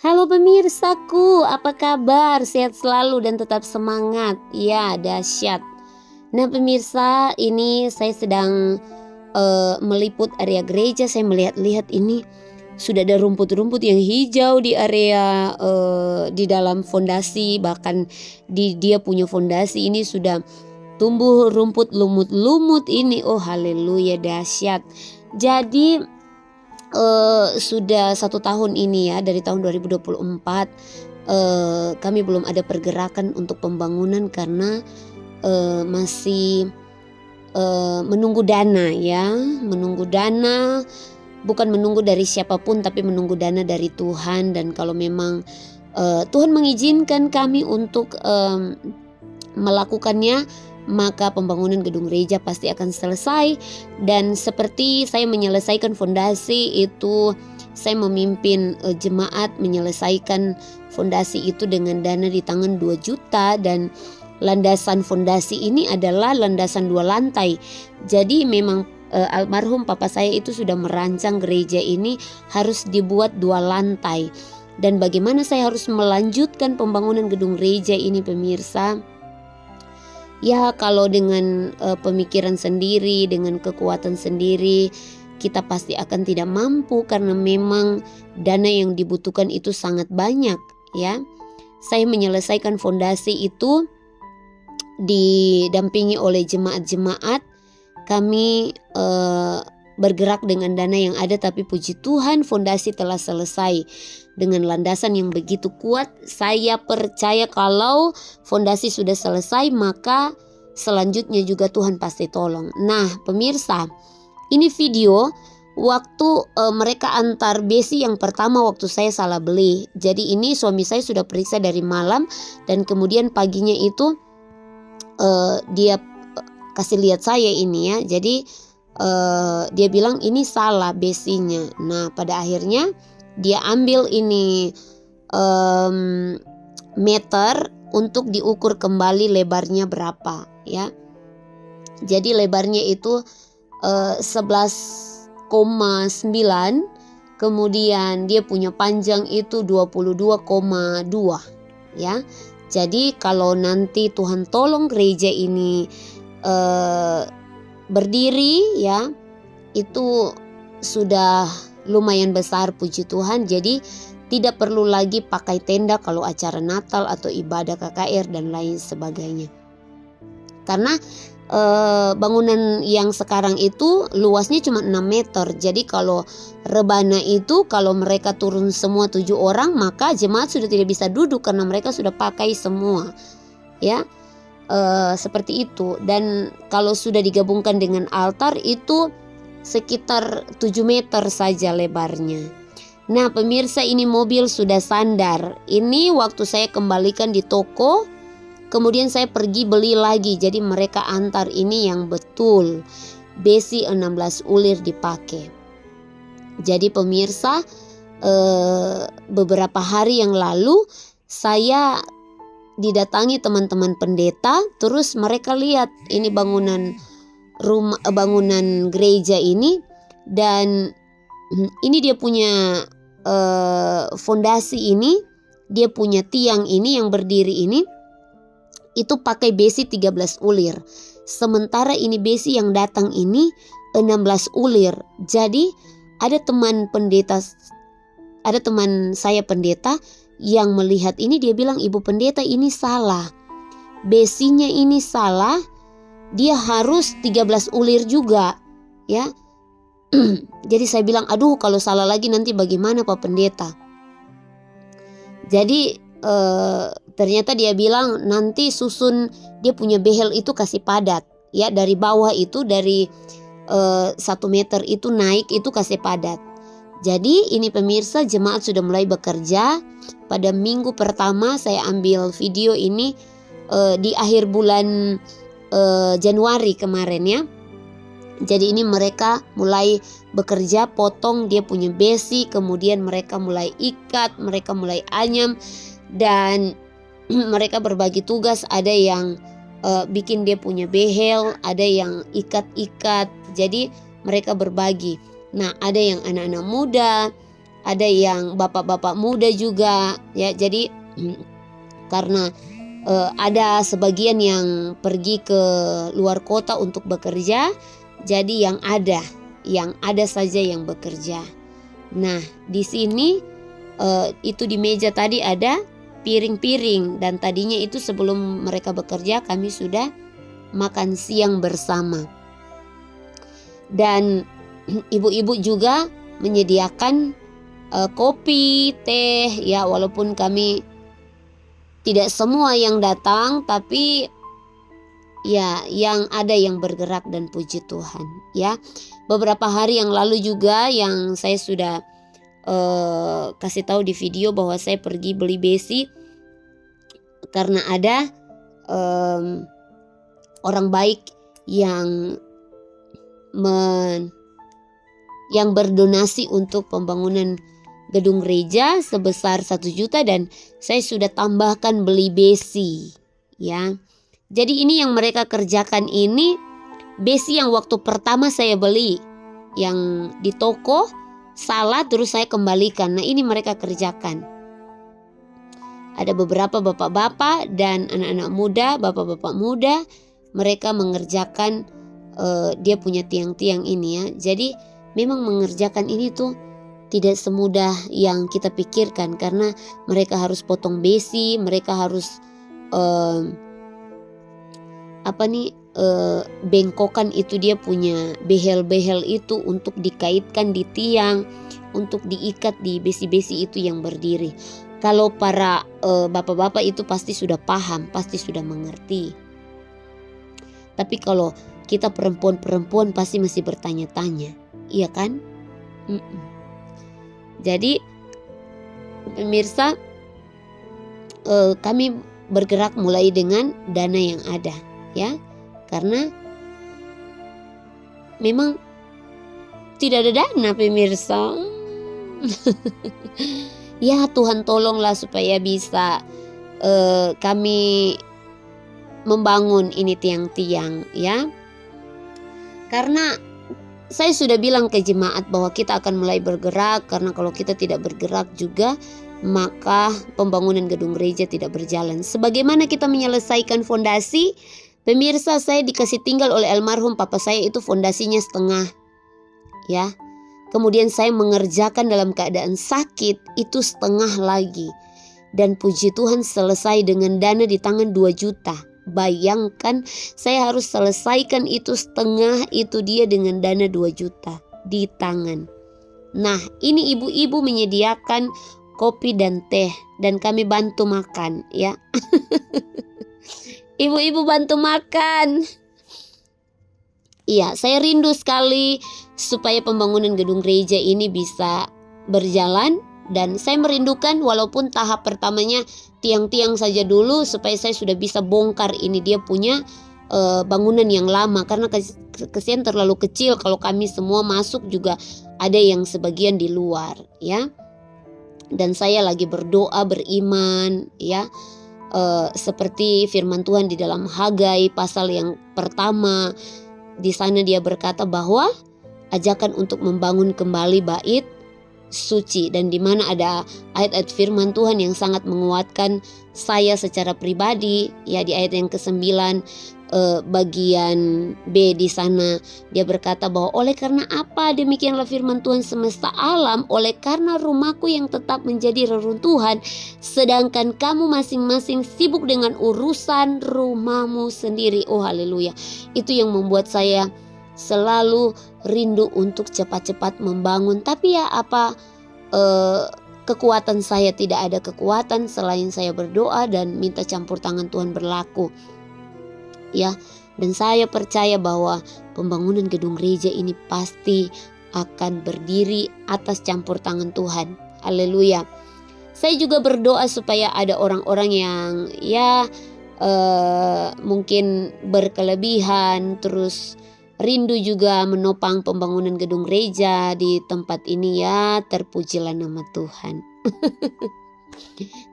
Halo pemirsaku, apa kabar? Sehat selalu dan tetap semangat. Ya, dahsyat. Nah pemirsa, ini saya sedang meliput area gereja. Saya melihat-lihat ini sudah ada rumput-rumput yang hijau di area di dalam fondasi. Bahkan di dia punya fondasi ini sudah tumbuh rumput lumut-lumut ini. Oh haleluya, dahsyat. Jadi sudah 1 tahun ini ya, dari tahun 2024 kami belum ada pergerakan untuk pembangunan karena masih menunggu dana ya, menunggu dana, bukan menunggu dari siapapun tapi menunggu dana dari Tuhan. Dan kalau memang Tuhan mengizinkan kami untuk melakukannya, maka pembangunan gedung gereja pasti akan selesai. Dan seperti saya menyelesaikan fondasi itu, saya memimpin jemaat menyelesaikan fondasi itu dengan dana di tangan 2 juta. Dan landasan fondasi ini adalah landasan 2 lantai. Jadi memang almarhum papa saya itu sudah merancang gereja ini harus dibuat 2 lantai. Dan bagaimana saya harus melanjutkan pembangunan gedung gereja ini pemirsa? Ya kalau dengan pemikiran sendiri, dengan kekuatan sendiri, kita pasti akan tidak mampu karena memang dana yang dibutuhkan itu sangat banyak ya. Saya menyelesaikan fondasi itu didampingi oleh jemaat-jemaat. Kami bergerak dengan dana yang ada, tapi puji Tuhan fondasi telah selesai dengan landasan yang begitu kuat. Saya percaya kalau fondasi sudah selesai, maka selanjutnya juga Tuhan pasti tolong. Nah pemirsa, ini video waktu mereka antar besi yang pertama waktu saya salah beli. Jadi ini suami saya sudah periksa dari malam, dan kemudian paginya itu dia kasih lihat saya ini ya. Jadi dia bilang ini salah besinya. Nah pada akhirnya dia ambil ini meter untuk diukur kembali lebarnya berapa ya. Jadi lebarnya itu 11,9, kemudian dia punya panjang itu 22,2 ya. Jadi kalau nanti Tuhan tolong gereja ini berdiri ya, itu sudah lumayan besar puji Tuhan. Jadi tidak perlu lagi pakai tenda kalau acara Natal atau ibadah KKR dan lain sebagainya. Karena bangunan yang sekarang itu luasnya cuma 6 meter. Jadi kalau rebana itu, kalau mereka turun semua 7 orang, maka jemaat sudah tidak bisa duduk karena mereka sudah pakai semua ya. Seperti itu. Dan kalau sudah digabungkan dengan altar itu sekitar 7 meter saja lebarnya. Nah pemirsa, ini mobil sudah sandar. Ini waktu saya kembalikan di toko, kemudian saya pergi beli lagi. Jadi mereka antar ini yang betul besi 16 ulir dipakai. Jadi pemirsa, beberapa hari yang lalu saya didatangi teman-teman pendeta. Terus mereka lihat ini bangunan gereja ini, dan ini dia punya fondasi ini, dia punya tiang ini yang berdiri ini itu pakai besi 13 ulir. Sementara ini besi yang datang ini 16 ulir. Jadi ada teman saya pendeta yang melihat ini, dia bilang, "Ibu pendeta, ini salah. Besinya ini salah. Dia harus 13 ulir juga." Ya. Jadi saya bilang, "Aduh, kalau salah lagi nanti bagaimana Pak Pendeta?" Jadi ternyata dia bilang nanti susun dia punya behel itu kasih padat ya, dari bawah itu dari 1 meter itu naik itu kasih padat. Jadi ini pemirsa, jemaat sudah mulai bekerja. Pada minggu pertama saya ambil video ini di akhir bulan Januari kemarin ya. Jadi ini mereka mulai bekerja, potong dia punya besi, kemudian mereka mulai ikat, mereka mulai anyam, dan mereka berbagi tugas. Ada yang bikin dia punya behel, ada yang ikat-ikat. Jadi mereka berbagi. Nah ada yang anak-anak muda, ada yang bapak-bapak muda juga ya. Jadi karena ada sebagian yang pergi ke luar kota untuk bekerja, jadi yang ada saja yang bekerja. Nah, di sini itu di meja tadi ada piring-piring, dan tadinya itu sebelum mereka bekerja kami sudah makan siang bersama. Dan ibu-ibu juga menyediakan kopi, teh ya, walaupun kami tidak semua yang datang, tapi ya yang ada yang bergerak, dan puji Tuhan ya. Beberapa hari yang lalu juga yang saya sudah kasih tahu di video bahwa saya pergi beli besi karena ada orang baik yang berdonasi untuk pembangunan gedung gereja sebesar 1 juta, dan saya sudah tambahkan beli besi ya. Jadi ini yang mereka kerjakan, ini besi yang waktu pertama saya beli yang di toko salah, terus saya kembalikan. Nah, ini mereka kerjakan. Ada beberapa bapak-bapak dan anak-anak muda, bapak-bapak muda, mereka mengerjakan dia punya tiang-tiang ini ya. Jadi memang mengerjakan ini tuh tidak semudah yang kita pikirkan, karena mereka harus potong besi, mereka harus bengkokan itu dia punya behel-behel itu untuk dikaitkan di tiang, untuk diikat di besi-besi itu yang berdiri. Kalau para bapak-bapak itu pasti sudah paham, pasti sudah mengerti. Tapi kalau kita perempuan-perempuan pasti masih bertanya-tanya, iya kan? Jadi pemirsa, kami bergerak mulai dengan dana yang ada ya, karena memang tidak ada dana pemirsa. Ya Tuhan tolonglah supaya bisa kami membangun ini tiang-tiang ya. Karena saya sudah bilang ke jemaat bahwa kita akan mulai bergerak, karena kalau kita tidak bergerak juga maka pembangunan gedung gereja tidak berjalan. Sebagaimana kita menyelesaikan fondasi, pemirsa, saya dikasih tinggal oleh almarhum papa saya itu fondasinya setengah ya. Kemudian saya mengerjakan dalam keadaan sakit itu setengah lagi. Dan puji Tuhan selesai dengan dana di tangan 2 juta. Bayangkan saya harus selesaikan itu setengah itu dia dengan dana 2 juta di tangan. Nah, ini ibu-ibu menyediakan kopi dan teh dan kami bantu makan ya. Ibu-ibu bantu makan. Iya, saya rindu sekali supaya pembangunan gedung gereja ini bisa berjalan. Dan saya merindukan walaupun tahap pertamanya tiang-tiang saja dulu, supaya saya sudah bisa bongkar ini dia punya bangunan yang lama. Karena kesian terlalu kecil kalau kami semua masuk, juga ada yang sebagian di luar ya. Dan saya lagi berdoa beriman ya, seperti firman Tuhan di dalam Hagai pasal yang pertama. Di sana dia berkata bahwa ajakan untuk membangun kembali bait suci, dan di mana ada ayat-ayat firman Tuhan yang sangat menguatkan saya secara pribadi ya. Di ayat yang ke-9 bagian B di sana dia berkata bahwa oleh karena apa demikianlah firman Tuhan semesta alam, oleh karena rumahku yang tetap menjadi reruntuhan, sedangkan kamu masing-masing sibuk dengan urusan rumahmu sendiri. Oh haleluya. Itu yang membuat saya selalu rindu untuk cepat-cepat membangun. Tapi ya apa kekuatan saya, tidak ada kekuatan selain saya berdoa dan minta campur tangan Tuhan berlaku ya. Dan saya percaya bahwa pembangunan gedung gereja ini pasti akan berdiri atas campur tangan Tuhan. Haleluya. Saya juga berdoa supaya ada orang-orang yang ya mungkin berkelebihan, terus rindu juga menopang pembangunan gedung gereja di tempat ini ya. Terpujilah nama Tuhan.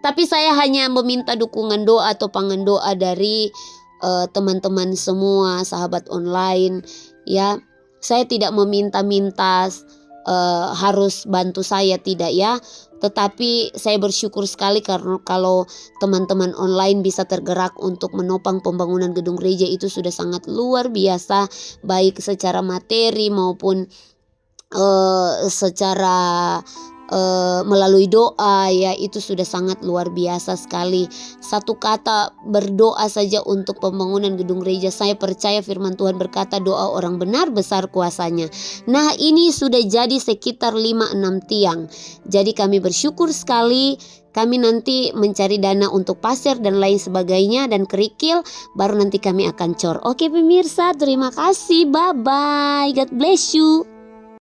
Tapi saya hanya meminta dukungan doa atau pangan doa dari teman-teman semua, sahabat online ya. Saya tidak meminta-minta harus bantu saya, tidak ya. Tetapi saya bersyukur sekali karena kalau teman-teman online bisa tergerak untuk menopang pembangunan gedung gereja, itu sudah sangat luar biasa, baik secara materi maupun secara melalui doa ya, itu sudah sangat luar biasa sekali. Satu kata berdoa saja untuk pembangunan gedung gereja, saya percaya firman Tuhan berkata doa orang benar besar kuasanya. Nah, ini sudah jadi sekitar 5-6 tiang. Jadi kami bersyukur sekali. Kami nanti mencari dana untuk pasir dan lain sebagainya dan kerikil, baru nanti kami akan cor. Oke pemirsa, terima kasih, bye bye, God bless you.